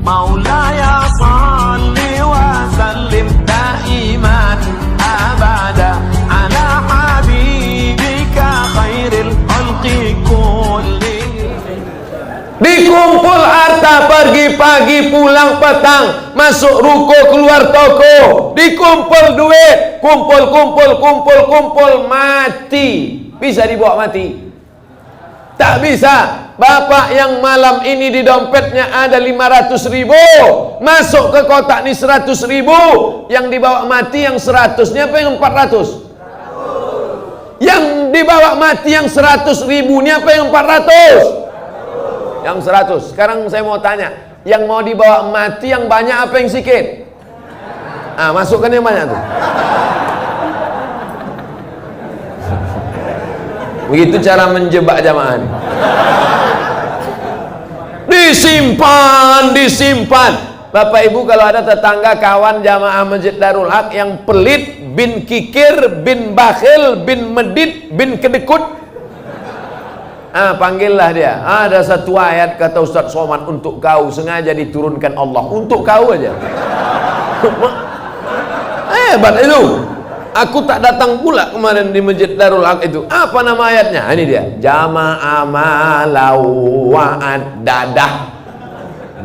Maulaya salli wa sallim daiman abada ala habibika khairil khalqi kullihim. Dikumpul harta, pergi pagi pulang petang, masuk ruko keluar toko, dikumpul duit, kumpul, mati. Bisa dibawa mati? Tak bisa. Bapak yang malam ini di dompetnya ada 500.000, masuk ke kotak ini 100.000, yang dibawa mati yang 100-nya apa yang 400? Yang dibawa mati yang 100.000-nya apa yang 400? Yang 100. Sekarang saya mau tanya, yang mau dibawa mati yang banyak apa yang sikit? Ah, masukkan yang banyak tuh. Begitu cara menjebak jamaah ini. Disimpan. Bapak Ibu, kalau ada tetangga kawan jamaah Masjid Darul Haq yang pelit, bin kikir, bin bakhil, bin medit, bin kedekut, panggillah dia. Ada satu ayat kata Ustaz Somad untuk kau, sengaja diturunkan Allah untuk kau aja. Hebat itu. Aku tak datang pula kemarin di Masjid Darul Haq itu. Apa nama ayatnya? Ini dia. Jama'a malau wa'ad-dadah.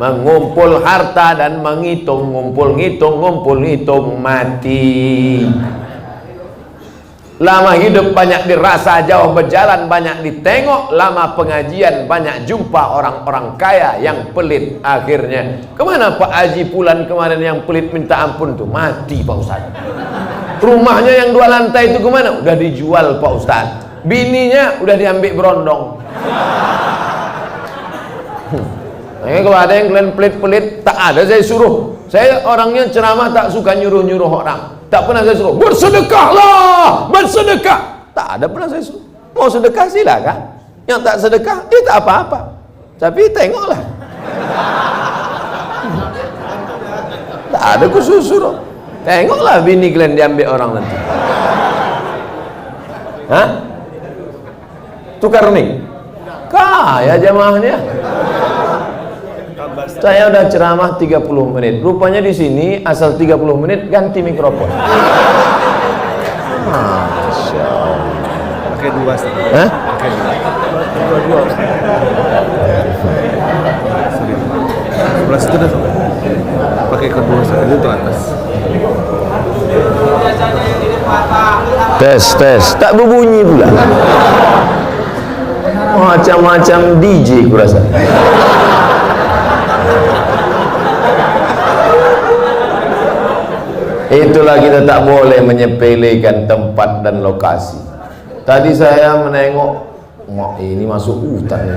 Mengumpul harta dan menghitung, ngumpul ngitung mati. Lama hidup banyak dirasa, jauh berjalan banyak ditengok, lama pengajian banyak jumpa orang-orang kaya yang pelit. Akhirnya kemana Pak Haji Pulan kemarin yang pelit minta ampun tuh? Mati Pak Ustaz. Rumahnya yang 2 lantai itu kemana? Udah dijual Pak Ustaz. Bininya udah diambil berondong. Kalau ada yang kalian pelit-pelit, tak ada saya suruh. Saya orangnya ceramah tak suka nyuruh-nyuruh orang. Tak pernah saya suruh, bersedekahlah, bersedekah. Tak ada pernah saya suruh. Mau sedekah silakan. Yang tak sedekah, tak apa-apa. Tapi tengoklah. Tak ada khusus suruh. Tengoklah bini kalian diambil orang nanti. Hah? Tukar mic. Kaya jamaahnya. Saya udah ceramah 30 menit. Rupanya di sini asal 30 menit ganti mikrofon. Masya Allah. Pakai 2. Hah? Pakai 2. Sebelah situ dah. Pakai kedua itu tuh atas. Tes. Tak berbunyi pula. Macam-macam DJ kurasa. Itulah kita tak boleh menyepelekan tempat dan lokasi. Tadi saya menengok, ini masuk hutan.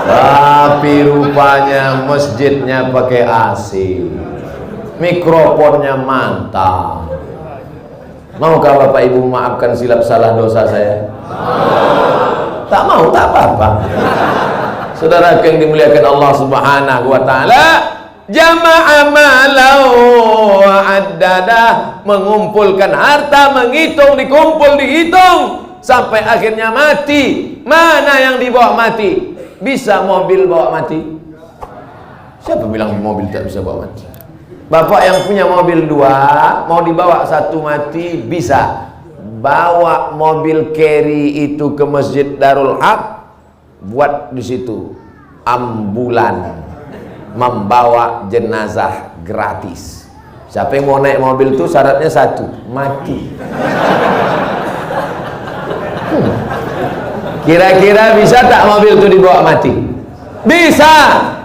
Tapi rupanya masjidnya pakai AC, mikrofonnya mantap. Maukah Bapak Ibu maafkan silap salah dosa saya? Tak mau, tak apa-apa. Saudara yang dimuliakan Allah Subhanahu wa taala, jama'a malau wa'addadah, mengumpulkan harta, menghitung, dikumpul, dihitung sampai akhirnya mati. Mana yang dibawa mati? Bisa mobil bawa mati? Siapa bilang mobil tak bisa bawa mati? Bapak yang punya mobil 2 mau dibawa 1 mati bisa. Bawa mobil carry itu ke Masjid Darul Haq, buat di situ ambulan membawa jenazah gratis. Siapa yang mau naik mobil itu syaratnya 1, mati. Kira-kira bisa tak mobil itu dibawa mati? Bisa.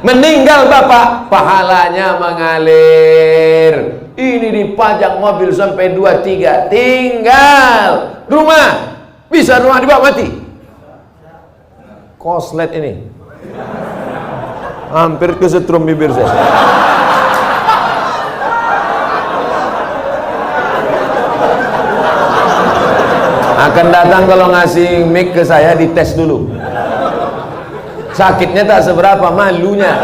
Meninggal bapak, pahalanya mengalir. Ini dipajang mobil sampai 2-3, tinggal rumah. Bisa rumah dibawa mati? Koslet ini hampir kesetrum bibir saya. Akan datang kalau ngasih mic ke saya, dites dulu. Sakitnya tak seberapa, malunya.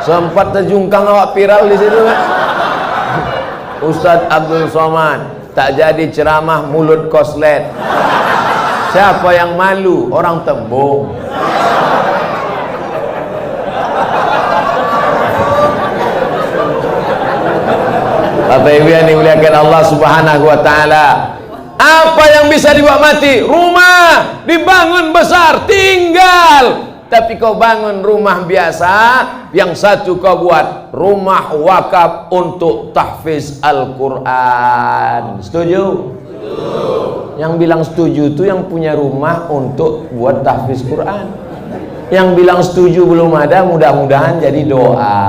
Sempat terjungkang awak viral di situ kan. Ustadz Abdul Somad tak jadi ceramah mulut koslet. Siapa yang malu? Orang Tembung. Bapak Ibu yang dimuliakan Allah Subhanahu wa taala. Apa yang bisa dibuat mati? Rumah dibangun besar, tinggal. Tapi kau bangun rumah biasa, yang satu kau buat rumah wakaf untuk tahfiz Al-Quran. Setuju? Yang bilang setuju itu yang punya rumah untuk buat tahfiz Quran. Yang bilang setuju belum ada, mudah-mudahan jadi doa.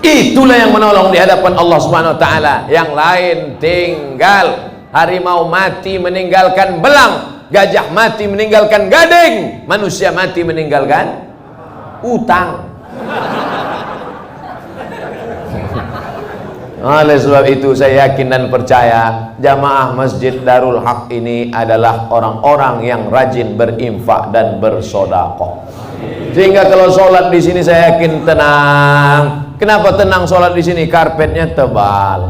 Itulah yang menolong di hadapan Allah Subhanahu wa taala. Yang lain tinggal. Harimau mati meninggalkan belang, gajah mati meninggalkan gading, manusia mati meninggalkan utang. Oleh sebab itu saya yakin dan percaya jamaah Masjid Darul Haq ini adalah orang-orang yang rajin berinfak dan bersedekah. Sehingga kalau sholat di sini saya yakin tenang. Kenapa tenang sholat di sini? Karpetnya tebal.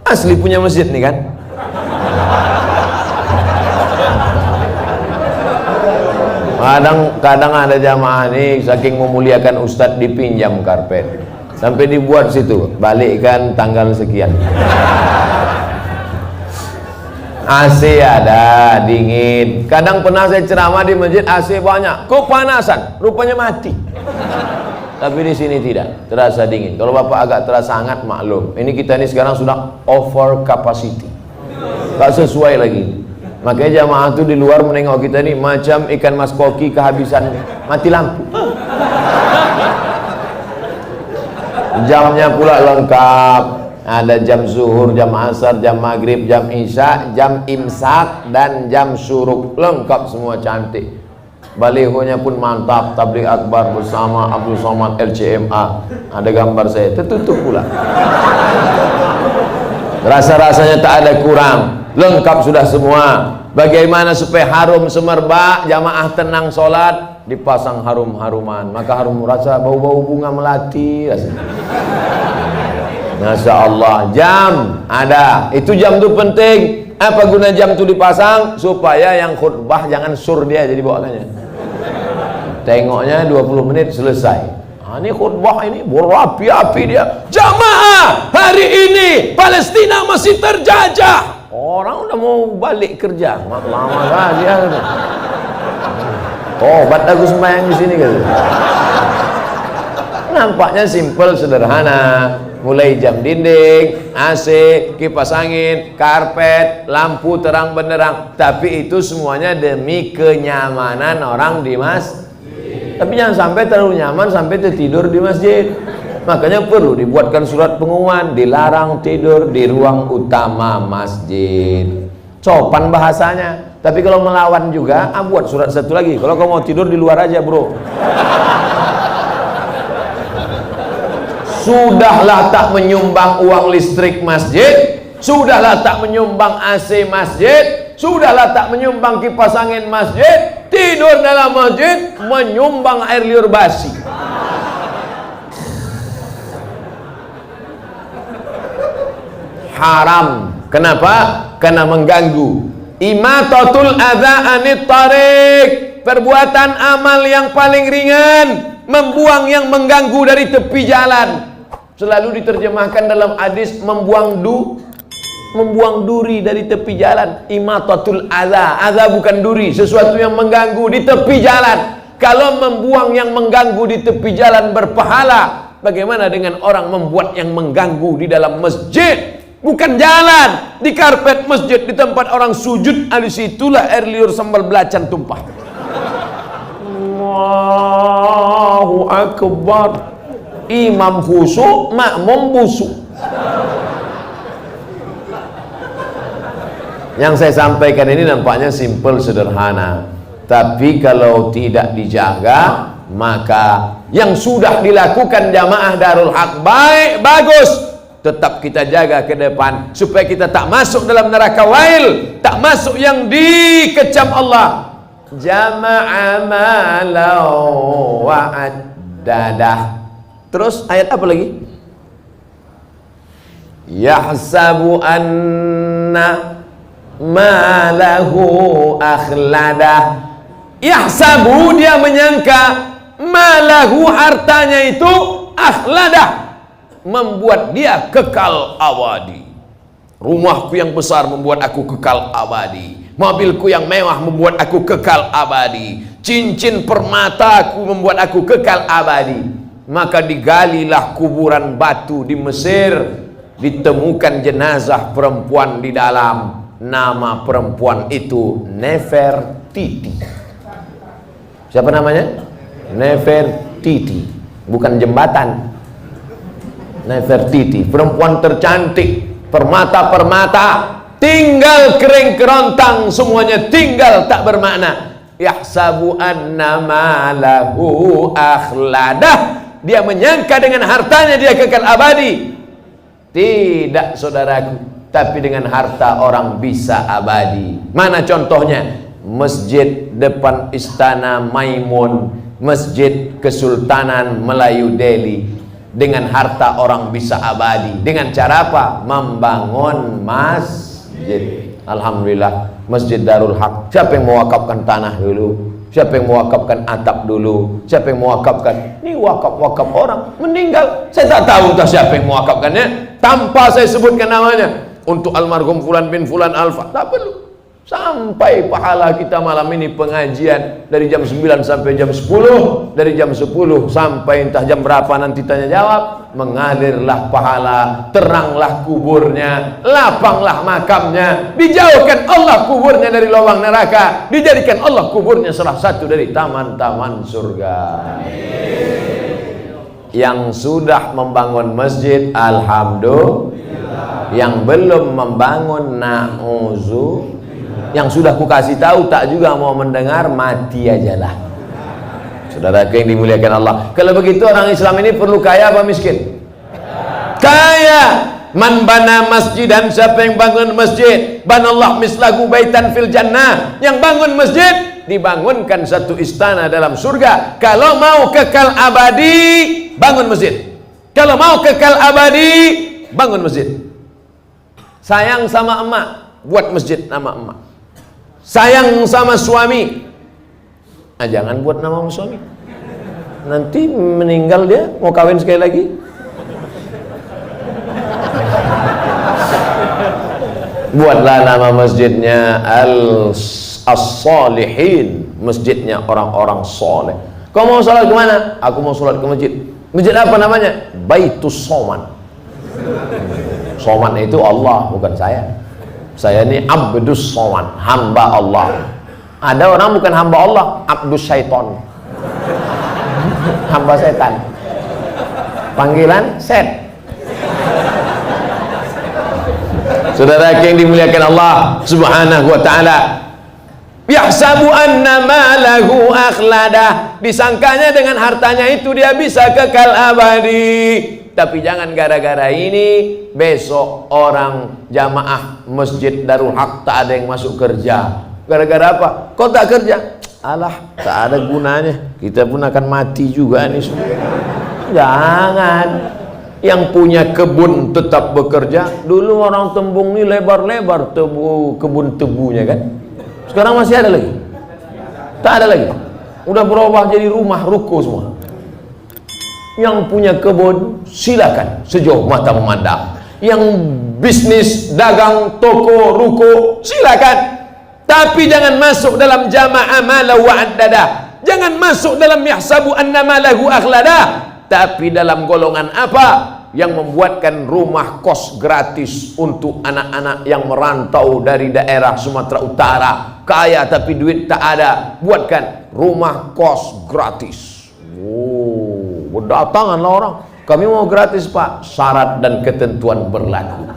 Asli punya masjid nih kan? Kadang ada jamaah nih saking memuliakan ustadz dipinjam karpet. Sampai dibuat situ, balikkan tanggal sekian. AC ada, dingin. Kadang pernah saya ceramah di masjid, AC banyak, kepanasan, rupanya mati. Tapi di sini tidak, terasa dingin. Kalau Bapak agak terasa hangat, maklum. Ini kita ini sekarang sudah over capacity, tak sesuai lagi. Makanya jamaah itu di luar menengok kita ini macam ikan mas koki kehabisan mati lampu. Jamnya pula lengkap, ada jam zuhur, jam asar, jam maghrib, jam isya, jam imsak, dan jam syuruk, lengkap semua, cantik. Balihonya pun mantap, tabligh akbar bersama Abdul Somad LCMA, ada gambar saya, tertutup pula. Rasa-rasanya tak ada kurang, lengkap sudah semua. Bagaimana supaya harum semerbak, jamaah tenang sholat, dipasang harum-haruman, maka harum rasa bau-bau bunga melati rasanya. Masya Allah. Jam ada, itu jam itu penting. Apa guna jam itu dipasang? Supaya yang khutbah jangan sur dia jadi bawaannya. Tengoknya 20 menit selesai. Ini khutbah ini berapi-api dia. Jamaah, hari ini Palestina masih terjajah. Orang udah mau balik kerja, lama saja. Obat aku sembahyang di sini kan. Nampaknya simple, sederhana. Mulai jam dinding, AC, kipas angin, karpet, lampu terang benderang. Tapi itu semuanya demi kenyamanan orang di masjid. Tapi jangan sampai terlalu nyaman sampai tertidur di masjid. Makanya perlu dibuatkan surat pengumuman, dilarang tidur di ruang utama masjid. Sopan bahasanya. Tapi kalau melawan juga, buat surat satu lagi. Kalau kamu mau tidur di luar aja, bro. Sudahlah tak menyumbang uang listrik masjid, sudahlah tak menyumbang AC masjid, sudahlah tak menyumbang kipas angin masjid, tidur dalam masjid menyumbang air liur basi. Haram. Kenapa? Karena mengganggu. Imatatul adza anit tariq, perbuatan amal yang paling ringan, membuang yang mengganggu dari tepi jalan. Selalu diterjemahkan dalam hadis membuang duri dari tepi jalan. Imatatul adza, adza bukan duri, sesuatu yang mengganggu di tepi jalan. Kalau membuang yang mengganggu di tepi jalan berpahala, bagaimana dengan orang membuat yang mengganggu di dalam masjid? Bukan jalan, di karpet masjid, di tempat orang sujud, di situlah air liur sambal belacan tumpah. Allahu Akbar. Imam khusyuk, makmum busuk. Yang saya sampaikan ini nampaknya simple, sederhana. Tapi kalau tidak dijaga, maka yang sudah dilakukan jamaah Darul Haq baik, bagus. Tetap kita jaga ke depan supaya kita tak masuk dalam neraka wail, tak masuk yang dikecam Allah. Jama'a malau wa'addadah. Terus ayat apa lagi? Yahsabu anna malahu akhladah. Yahsabu, dia menyangka, malahu, hartanya itu, akhladah, membuat dia kekal abadi. Rumahku yang besar membuat aku kekal abadi. Mobilku yang mewah membuat aku kekal abadi. Cincin permataku membuat aku kekal abadi. Maka digalilah kuburan batu di Mesir. Ditemukan jenazah perempuan di dalam. Nama perempuan itu Nefertiti. Siapa namanya? Nefertiti. Bukan jembatan. Nefertiti, perempuan tercantik, permata-permata, tinggal kering kerontang, semuanya tinggal tak bermakna. Yahsabu annama lahu akhladah. Dia menyangka dengan hartanya dia kekal abadi. Tidak, saudaraku, tapi dengan harta orang bisa abadi. Mana contohnya? Masjid depan Istana Maimun, Masjid Kesultanan Melayu Delhi. Dengan harta orang bisa abadi. Dengan cara apa? Membangun masjid. Alhamdulillah, Masjid Darul Haq. Siapa yang mewakafkan tanah dulu? Siapa yang mewakafkan atap dulu? Siapa yang mewakafkan? Ini wakaf-wakaf orang meninggal. Saya tak tahu entah siapa yang mewakafkannya. Tanpa saya sebutkan namanya. Untuk almarhum Fulan bin Fulan Alfa. Tak perlu. Sampai pahala kita malam ini pengajian dari jam 9 sampai jam 10, dari jam 10 sampai entah jam berapa nanti tanya jawab, mengalirlah pahala, teranglah kuburnya, lapanglah makamnya, dijauhkan Allah kuburnya dari lubang neraka, dijadikan Allah kuburnya salah satu dari taman-taman surga. Yang sudah membangun masjid, alhamdulillah. Yang belum membangun, na'udzu. Yang sudah ku kasih tahu tak juga mau mendengar, mati ajalah. Saudara yang dimuliakan Allah. Kalau begitu orang Islam ini perlu kaya apa miskin? Kaya. Man bana masjidan, siapa yang bangun masjid, banallah mislahu baitan fil jannah. Yang bangun masjid dibangunkan satu istana dalam surga. Kalau mau kekal abadi, bangun masjid. Kalau mau kekal abadi, bangun masjid. Sayang sama emak, buat masjid nama emak. Sayang sama suami, jangan buat nama suami. Nanti meninggal dia, mau kawin sekali lagi. Buatlah nama masjidnya As-Salihin, masjidnya orang-orang soleh. Kau mau sholat kemana? Aku mau sholat ke masjid. Masjid apa namanya? Baitus Soman. Soman itu Allah, bukan saya. Saya ini Abdus Soman, hamba Allah. Ada orang bukan hamba Allah, Abdus Syaiton, hamba setan. Panggilan set. Saudara yang dimuliakan Allah Subhanahu wa ta'ala, yahsabu anna malahu akhladah. Disangkanya dengan hartanya itu dia bisa kekal abadi. Tapi jangan gara-gara ini besok orang jamaah Masjid Darul Haq tak ada yang masuk kerja. Gara-gara apa? Kok tak kerja? Alah, tak ada gunanya. Kita pun akan mati juga nih semua. Jangan. Yang punya kebun tetap bekerja. Dulu orang Tembung ini lebar-lebar kebun tebunya kan. Sekarang masih ada lagi? Tak ada lagi. Udah berubah jadi rumah ruko semua. Yang punya kebun silakan sejauh mata memandang. Yang bisnis dagang toko ruko silakan, tapi jangan masuk dalam jamaah malahu addada. Jangan masuk dalam yahsabu annama lahu akhlada. Tapi dalam golongan apa? Yang membuatkan rumah kos gratis untuk anak-anak yang merantau dari daerah Sumatera Utara, kaya tapi duit tak ada, buatkan rumah kos gratis. Berdatanganlah orang, kami mau gratis pak. Syarat dan ketentuan berlaku.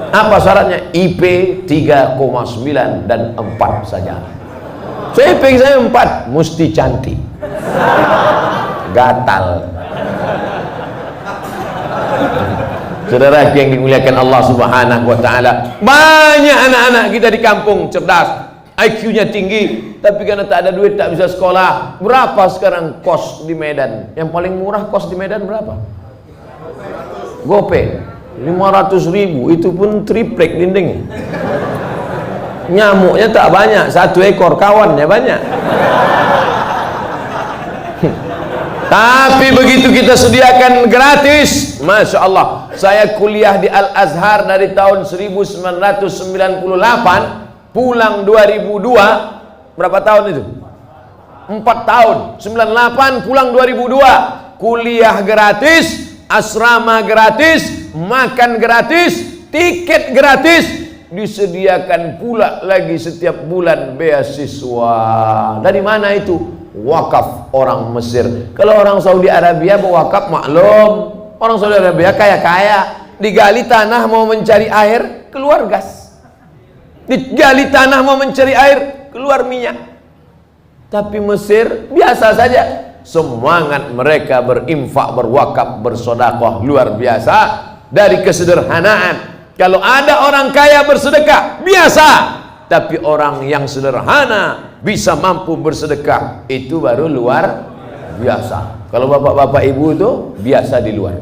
Apa syaratnya? IP 3,9 dan 4 saja. IP saya 4, mesti cantik, gatal. Saudara yang dimuliakan Allah Subhanahu wa ta'ala, banyak anak-anak kita di kampung cerdas, IQ-nya tinggi, tapi karena tak ada duit tak bisa sekolah. Berapa sekarang kos di Medan? Yang paling murah kos di Medan berapa? Gope 500.000, itu pun triplek dinding. Nyamuknya tak banyak, 1 ekor, kawannya banyak. Tapi begitu kita sediakan gratis, Masya Allah. Saya kuliah di Al-Azhar dari tahun 1998, pulang 2002. Berapa tahun itu? 4 tahun. 98 pulang 2002. Kuliah gratis, asrama gratis, makan gratis, tiket gratis, disediakan pula lagi setiap bulan beasiswa. Dari mana itu? Wakaf orang Mesir. Kalau orang Saudi Arabia berwakaf maklum, orang Saudi Arabia kaya-kaya, digali tanah mau mencari air, keluar gas. Digali tanah mau mencari air, keluar minyak. Tapi Mesir biasa saja. Semangat mereka berinfak, berwakaf, bersedekah luar biasa. Dari kesederhanaan. Kalau ada orang kaya bersedekah, biasa. Tapi orang yang sederhana bisa mampu bersedekah, itu baru luar biasa. Kalau bapak-bapak ibu itu biasa di luar.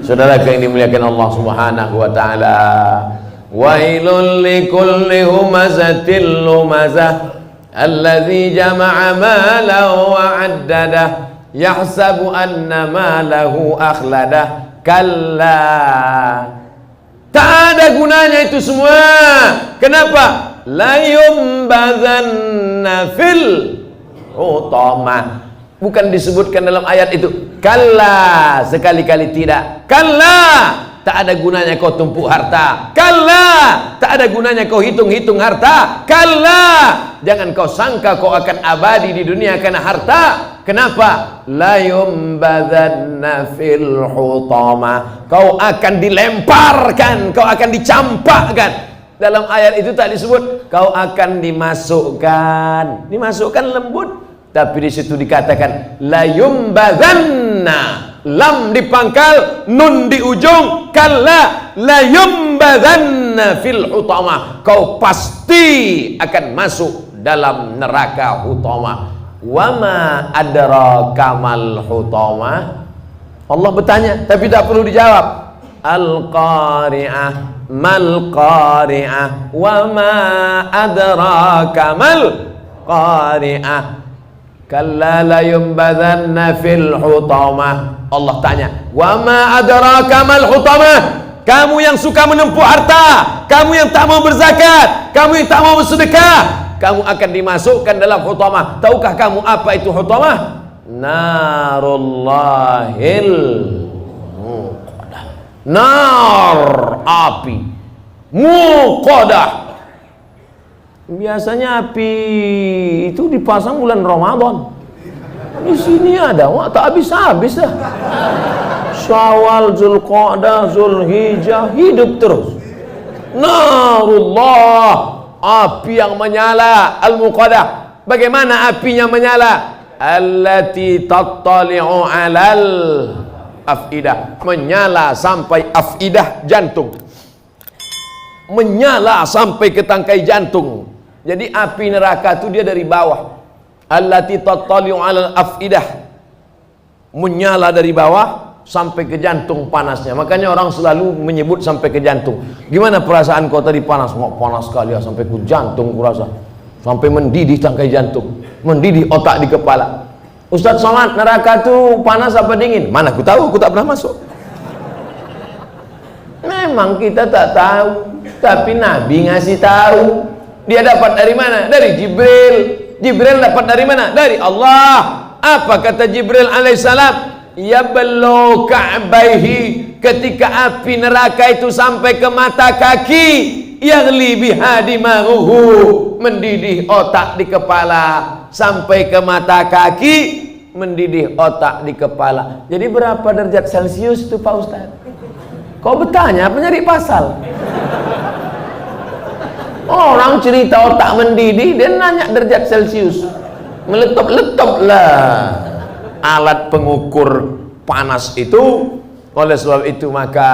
Saudara yang dimuliakan Allah Subhanahu wa taala. Wailul likulli humazatil lumazah alladzi jama'a malahu wa 'addadah yahsabu anna malahu akhladah. Kalla, tak ada gunanya itu semua. Kenapa? La yumbazanna fil hutamah. Bukan disebutkan dalam ayat itu. Kalla, sekali-kali tidak. Kalla, tak ada gunanya kau tumpuk harta. Kalla, tak ada gunanya kau hitung-hitung harta. Kalla, jangan kau sangka kau akan abadi di dunia karena harta. Kenapa? La yumbazanna fil hutamah. Kau akan dilemparkan, kau akan dicampakkan. Dalam ayat itu tak disebut kau akan dimasukkan. Dimasukkan lembut, tapi di situ dikatakan la yumbazanna, lam di pangkal, nun di ujung, kalla la yumbazanna fil hutamah. Kau pasti akan masuk dalam neraka hutamah. Wama adraka mal hutamah. Allah bertanya tapi tak perlu dijawab. Al-qari'ah, mal qari'ah, wama adraka mal qari'ah. Kalla la yumbazanna fil hutamah. Allah tanya, wama adraka mal hutamah. Kamu yang suka menempuh harta, kamu yang tak mau berzakat, kamu yang tak mau bersedekah, kamu akan dimasukkan dalam hutamah. Tahukah kamu apa itu hutamah? Narullahil muqadah. Nar, api muqadah. Biasanya api itu dipasang bulan Ramadan. Di sini ada, wah, tak habis-habis dah. Syawal, Zulqa'dah, Zulhijjah, hidup terus. Narullah, api yang menyala, al-muqadah. Bagaimana apinya menyala? Allati tattali'u 'alal afidah. Menyala sampai afidah, jantung. Menyala sampai ke tangkai jantung. Jadi api neraka itu dia dari bawah. Allati tattali'u 'alal afidah. Menyala dari bawah sampai ke jantung panasnya. Makanya orang selalu menyebut sampai ke jantung. Gimana perasaan kau tadi panas? Mau panas sekali ya, sampai ke jantung kurasa. Sampai mendidih tangkai jantung, mendidih otak di kepala. Ustaz Somad, neraka itu panas apa dingin? Mana aku tahu, aku tak pernah masuk. Memang kita tak tahu, tapi Nabi ngasih tahu. Dia dapat dari mana? Dari Jibril. Jibril dapat dari mana? Dari Allah. Apa kata Jibril alaihissalam? Ya bello ka'baihi, ketika api neraka itu sampai ke mata kaki, yaghli biha dimaruhu, mendidih otak di kepala, sampai ke mata kaki, mendidih otak di kepala. Jadi berapa derajat Celcius itu Pak Ustaz? Kau bertanya apa nyari pasal? Orang cerita otak mendidih, dia nanya derajat Celcius. Meletop-letop lah alat pengukur panas itu. Oleh sebab itu maka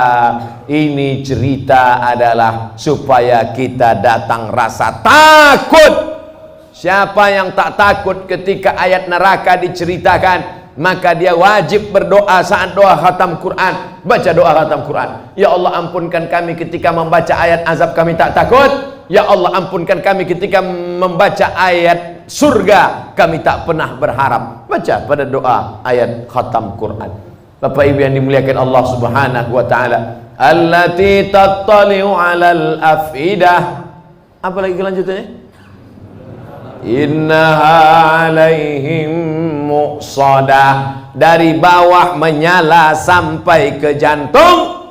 ini cerita adalah supaya kita datang rasa takut. Siapa yang tak takut ketika ayat neraka diceritakan, maka dia wajib berdoa saat doa khatam Quran. Baca doa khatam Quran. Ya Allah, ampunkan kami ketika membaca ayat azab, kami tak takut. Ya Allah, ampunkan kami ketika membaca ayat surga, kami tak pernah berharap. Baca pada doa ayat khatam Quran. Bapak Ibu yang dimuliakan Allah Subhanahu wa taala, allati tattali'u 'alal afidah. Apa lagi kelanjutannya? Innaha 'alaihim muqsadah, dari bawah menyala sampai ke jantung.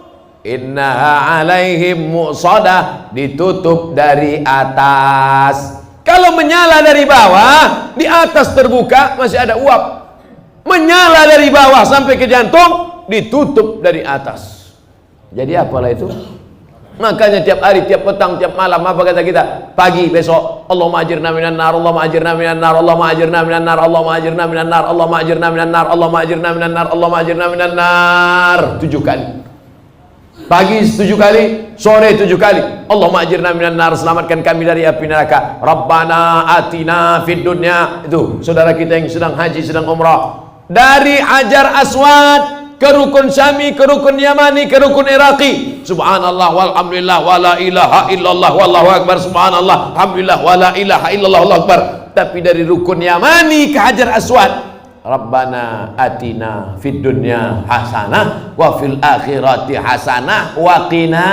Innaha 'alaihim muqsadah, ditutup dari atas. Kalau menyala dari bawah, di atas terbuka masih ada uap. Menyala dari bawah sampai ke jantung, ditutup dari atas. Jadi apalah itu? Makanya tiap hari, tiap petang, tiap malam, apa kata kita? Pagi, besok, Allahumma ajirna minan nar, Allahumma ajirna minan nar, Allahumma ajirna minan nar, Allahumma ajirna minan nar, Allahumma ajirna minan nar, Allahumma ajirna minan nar, Allahumma ajirna minan nar. 7 kali. Pagi 7 kali, sore 7 kali. Allahumma ajirna minan nar, selamatkan kami dari api neraka. Rabbana atina fid dunya. Itu saudara kita yang sedang haji, sedang umrah. Dari Hajar Aswad ke Rukun Syami, ke Rukun Yamani, ke Rukun Iraqi. Subhanallah walhamdulillah wala ilaha illallah wallahu akbar. Subhanallah alhamdulillah wala ilaha illallah wallahu akbar. Tapi dari Rukun Yamani ke Hajar Aswad, Rabbana atina fid dunya hasanah wa fil akhirati hasanah wa qina.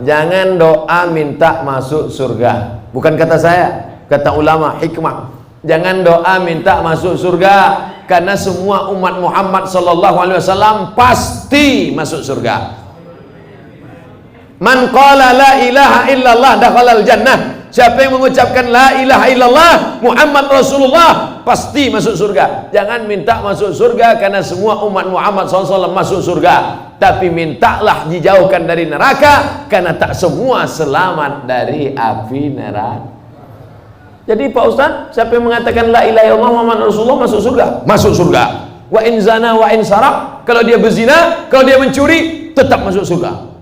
Jangan doa minta masuk surga. Bukan kata saya, kata ulama hikmah. Jangan doa minta masuk surga, karena semua umat Muhammad sallallahu alaihi wasallam pasti masuk surga. Man qala la ilaha illallah dakhalal jannah. Siapa yang mengucapkan la ilaha illallah Muhammad Rasulullah pasti masuk surga. Jangan minta masuk surga karena semua umat Muhammad SAW masuk surga, tapi mintalah dijauhkan dari neraka, karena tak semua selamat dari api neraka. Jadi Pak Ustaz, siapa yang mengatakan la ilaha illallah Muhammad Rasulullah masuk surga? Masuk surga. Wa in zana wa in sarak, kalau dia berzina, kalau dia mencuri, tetap masuk surga.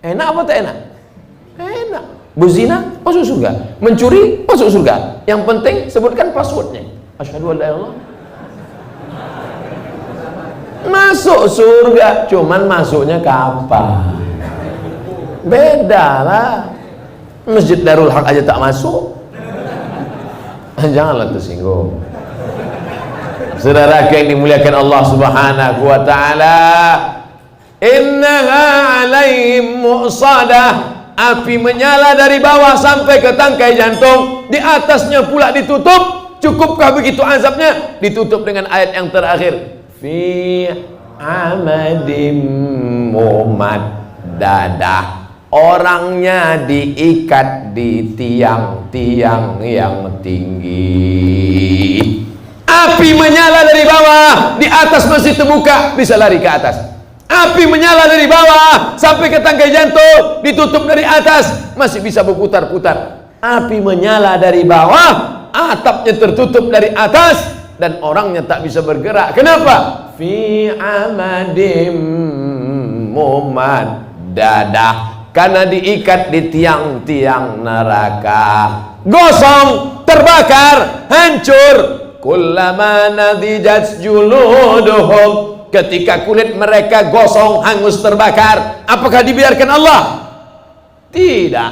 Enak apa tak enak? Enak. Berzina masuk surga, mencuri masuk surga. Yang penting sebutkan passwordnya. Asyhadu an la ilaha illallah. Masuk surga, cuman masuknya kapan? Beda lah. Masjid Darul Haq aja tak masuk. Janganlah tersinggung. Saudara yang dimuliakan Allah Subhanahu wa taala, innaha 'alaihim muqsadah, api menyala dari bawah sampai ke tangkai jantung, di atasnya pula ditutup. Cukupkah begitu azabnya? Ditutup dengan ayat yang terakhir, fi amadim mumaddadah. Orangnya diikat di tiang-tiang yang tinggi. Api menyala dari bawah, di atas masih terbuka, bisa lari ke atas. Api menyala dari bawah sampai ke tangkai jantung, ditutup dari atas, masih bisa berputar-putar. Api menyala dari bawah, atapnya tertutup dari atas, dan orangnya tak bisa bergerak. Kenapa? Fi amadim mumaddadah, karena diikat di tiang-tiang neraka. Gosong, terbakar, hancur. Kullama nadijat juluduhum, ketika kulit mereka gosong, hangus, terbakar, apakah dibiarkan Allah? Tidak.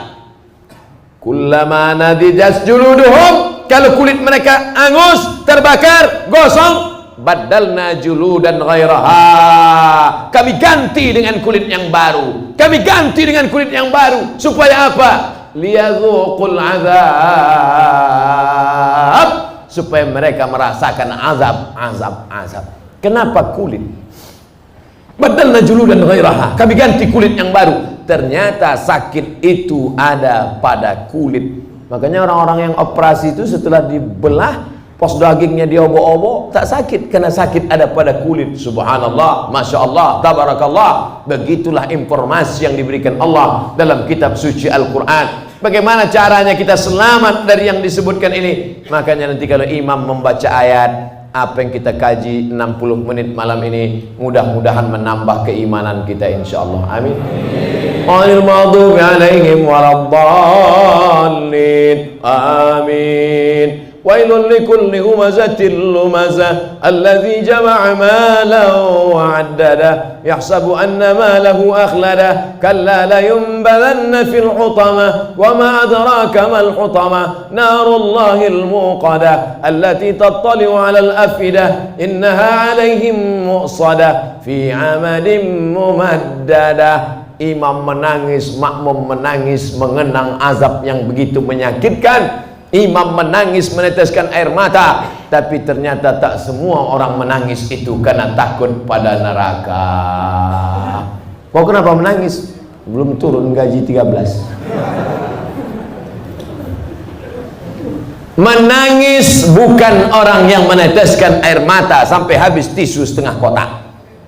Kullama nadijat juluduhum, kalau kulit mereka hangus, terbakar, gosong, badalna juludan ghairaha, kami ganti dengan kulit yang baru. Kami ganti dengan kulit yang baru. Supaya apa? Liyadzuqul azab, supaya mereka merasakan azab. Kenapa kulit? Badalna juludan ghairaha, kami ganti kulit yang baru. Ternyata sakit itu ada pada kulit. Makanya orang-orang yang operasi itu setelah dibelah, pos dagingnya diobok-obok, tak sakit, karena sakit ada pada kulit. Subhanallah, Masya Allah, Tabarakallah. Begitulah informasi yang diberikan Allah dalam kitab suci Al-Quran. Bagaimana caranya kita selamat dari yang disebutkan ini? Makanya nanti kalau imam membaca ayat, apa yang kita kaji 60 menit malam ini, mudah-mudahan menambah keimanan kita insyaallah. Amin. Ghairil maghdubi alaihim waladdallin. Amin. wailul likulli humazatil lumazah alladzi jama'a malan wa 'addada yahsabu anna malahu akhlada kalla la yunbadanna fil hutamah wa ma adraka mal hutamah narullahil muqadah allati tattali'u 'alal afidah innaha 'alaihim mu'sadah fi 'amadin mumaddadah. Imam menangis, makmum menangis, mengenang azab yang begitu menyakitkan. Imam menangis, meneteskan air mata, tapi ternyata tak semua orang menangis itu karena takut pada neraka. Kau kenapa menangis? Belum turun gaji 13. Menangis bukan orang yang meneteskan air mata sampai habis tisu setengah kotak.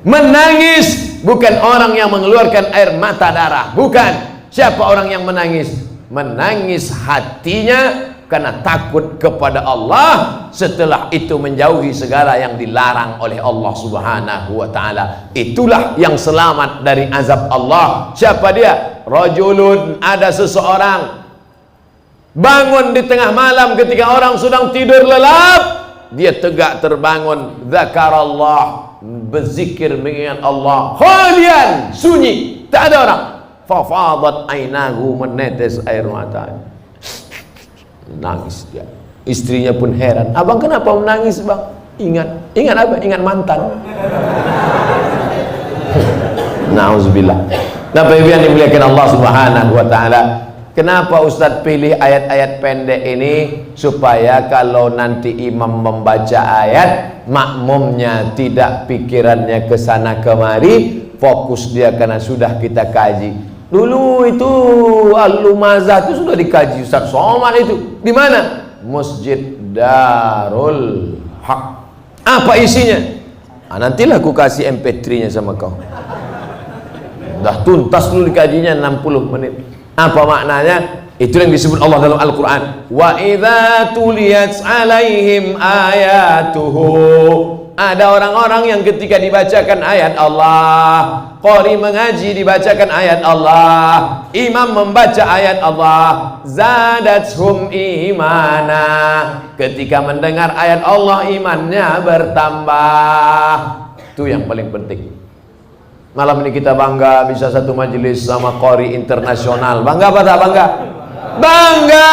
Menangis bukan orang yang mengeluarkan air mata darah. Bukan. Siapa orang yang menangis? Menangis hatinya karena takut kepada Allah, setelah itu menjauhi segala yang dilarang oleh Allah Subhanahu wa ta'ala. Itulah yang selamat dari azab Allah. Siapa dia? Rajulun, ada seseorang bangun di tengah malam ketika orang sedang tidur lelap, dia tegak terbangun, zakarallah, berzikir mengingat Allah, khalian, sunyi, tak ada orang. Fafadat ainahu, menetes air mata, nangis dia. Istrinya pun heran, abang kenapa menangis bang? Ingat apa? Ingat mantan. Nauzubillah. Nah, yang dimuliakan Allah Subhanahu wa ta'ala, kenapa Ustadz pilih ayat-ayat pendek ini? Supaya kalau nanti imam membaca ayat, makmumnya tidak pikirannya ke sana kemari, fokus dia karena sudah kita kaji. Dulu itu Al-Lumazah itu sudah dikaji Ustadz Somad itu. Di mana? Masjid Darul Haq. Apa isinya? Nantilah aku kasih MP3-nya sama kau. Dah tuntas dulu dikajinya 60 menit. Apa maknanya? Itu yang disebut Allah dalam Al-Quran. Wa idza tuliyat alaihim ayatuhu. Ada orang-orang yang ketika dibacakan ayat Allah, qari mengaji dibacakan ayat Allah, imam membaca ayat Allah, zadathum imana. Ketika mendengar ayat Allah, imannya bertambah. Itu yang paling penting. Malam ini kita bangga bisa satu majelis sama qari internasional. Bangga apa tak bangga? Bangga.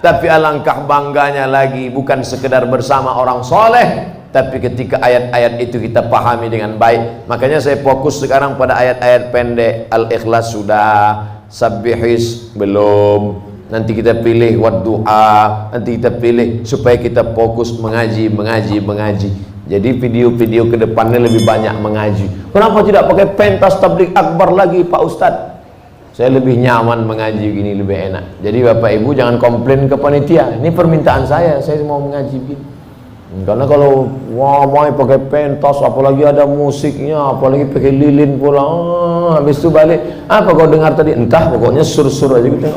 Tapi alangkah bangganya lagi bukan sekedar bersama orang soleh, tapi ketika ayat-ayat itu kita pahami dengan baik. Makanya saya fokus sekarang pada ayat-ayat pendek. Al-Ikhlas sudah, Sabbihis belum, nanti kita pilih Wadduha, nanti kita pilih, supaya kita fokus mengaji. Jadi video-video ke depannya lebih banyak mengaji. Kenapa tidak pakai pentas tabligh akbar lagi Pak Ustadz? Saya lebih nyaman mengaji gini, lebih enak. Jadi Bapak Ibu jangan komplain ke panitia. Ini permintaan saya mau mengaji begini. Karena kalau mau pakai pentas, apalagi ada musiknya, apalagi pakai lilin pula, habis itu balik, apa kau dengar tadi? Entah, pokoknya sur-sur aja gitu.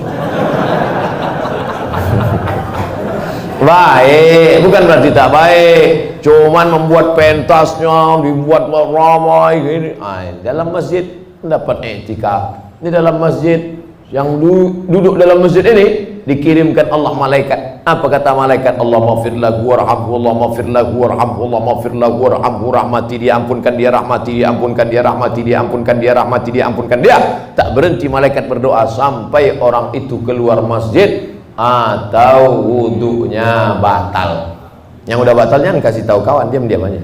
Baik, bukan berarti tak baik, cuman membuat pentasnya dibuat ramai gini. Dalam masjid dapat i'tikaf. Di dalam masjid, yang duduk dalam masjid ini dikirimkan Allah malaikat. Apa kata malaikat? Allah maghfir lahu warhamhu, Allah maghfir lahu warhamhu, Allah maghfir lahu warhamhu, rahmati dia, ampunkan dia, rahmati dia, ampunkan dia, rahmati dia, ampunkan dia, rahmati dia, ampunkan dia. Tak berhenti malaikat berdoa sampai orang itu keluar masjid atau wudunya batal. Yang udah batal jangan kasih tahu kawan, diam-diam aja.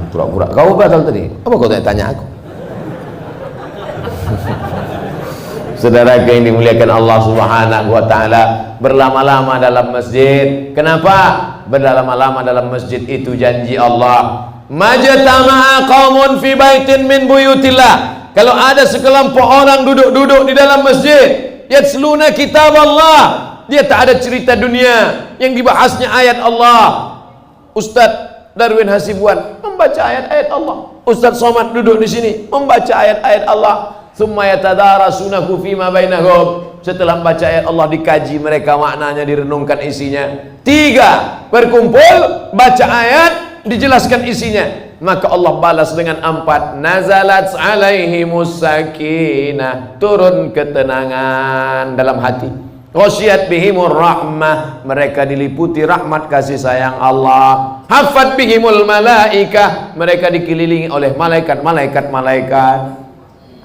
Pura-pura kau batal tadi. Apa kau tanya aku? Saudara yang dimuliakan Allah Subhanahu wa ta'ala, berlama-lama dalam masjid. Kenapa? Berlama-lama dalam masjid itu janji Allah, majtama'a qaumun fi baitin min buyutillah. Kalau ada sekelompok orang duduk-duduk di dalam masjid, yatsluna kitab Allah, dia tak ada cerita dunia, yang dibahasnya ayat Allah. Ustadz Darwin Hasibuan membaca ayat-ayat Allah, Ustadz Somad duduk di sini membaca ayat-ayat Allah. Summa yatadarasunahu fima bainahum. Setelah membaca ayat Allah, dikaji mereka maknanya, direnungkan isinya. 3, berkumpul baca ayat, dijelaskan isinya, maka Allah balas dengan 4, nazalat alaihimus sakinah, turun ketenangan dalam hati. Ghasyiyat bihimur rahmah, mereka diliputi rahmat kasih sayang Allah. Hafat bihimul malaikah, mereka dikelilingi oleh malaikat-malaikat.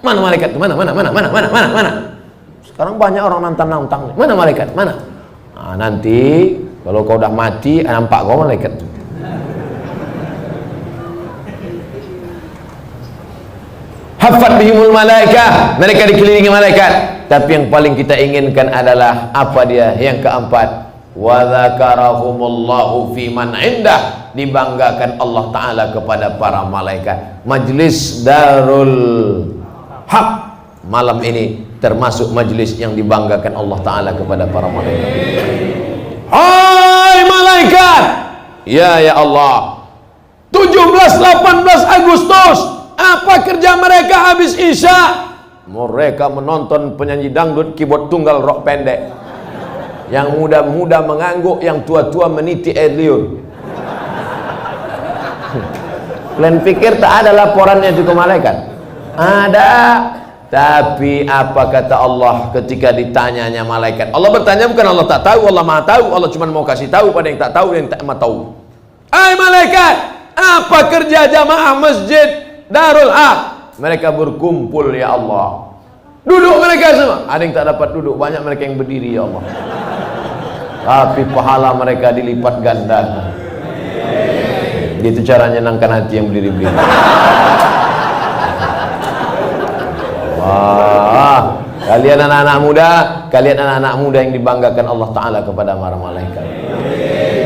Mana malaikat? Mana? Sekarang banyak orang nantang. Mana malaikat? Mana? Nah, nanti kalau kau udah mati, nampak kau malaikat. Hafat bihimul malaikah, mereka dikelilingi malaikat. Tapi yang paling kita inginkan adalah apa dia? Yang keempat, wa dzakarahumullahu fi man indah, dibanggakan Allah Ta'ala kepada para malaikat. Majlis Darul Haq malam ini termasuk majlis yang dibanggakan Allah Ta'ala kepada para malaikat. Hai malaikat, ya Allah, 17-18 Agustus, apa kerja mereka habis Isya? Mereka menonton penyanyi dangdut keyboard tunggal rok pendek. Yang muda-muda mengangguk, yang tua-tua meniti air liur. Kalian pikir tak ada laporannya itu ke malaikat? Ada. Tapi apa kata Allah ketika ditanyanya malaikat? Allah bertanya, bukan Allah tak tahu, Allah maha tahu. Allah cuma mau kasih tahu pada yang tak tahu, yang tak maha tahu. Hai malaikat, apa kerja jamaah masjid Darul Haq? Mereka berkumpul ya Allah. Duduk mereka semua. Ada yang tak dapat duduk, banyak mereka yang berdiri ya Allah. Tapi pahala mereka dilipat ganda. Itu cara nyenangkan hati yang berdiri-berdiri. Wah, kalian anak-anak muda yang dibanggakan Allah Ta'ala kepada para malaikat.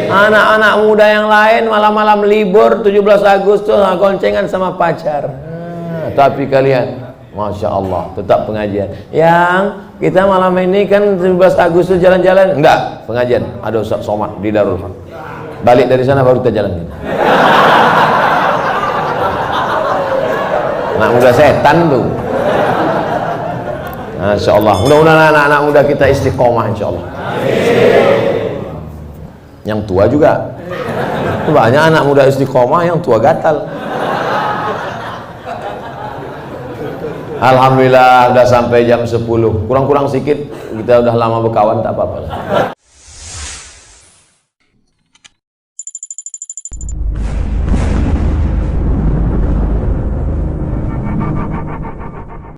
Anak-anak muda yang lain malam-malam libur 17 Agustus goncengan sama pacar. Tapi kalian, Masya Allah, tetap pengajian. Yang kita malam ini kan 17 Agustus jalan-jalan. Enggak, pengajian. Ada Ustaz Somad di Darul Haq. Balik dari sana baru kita jalan. Anak muda setan tuh. Masya Allah. Mudah-mudahan anak-anak muda kita istiqomah insya Allah. Yang tua juga. Banyak anak muda istiqomah, yang tua gatal. Alhamdulillah udah sampai jam 10. Kurang-kurang sedikit, kita udah lama berkawan, tak apa-apa.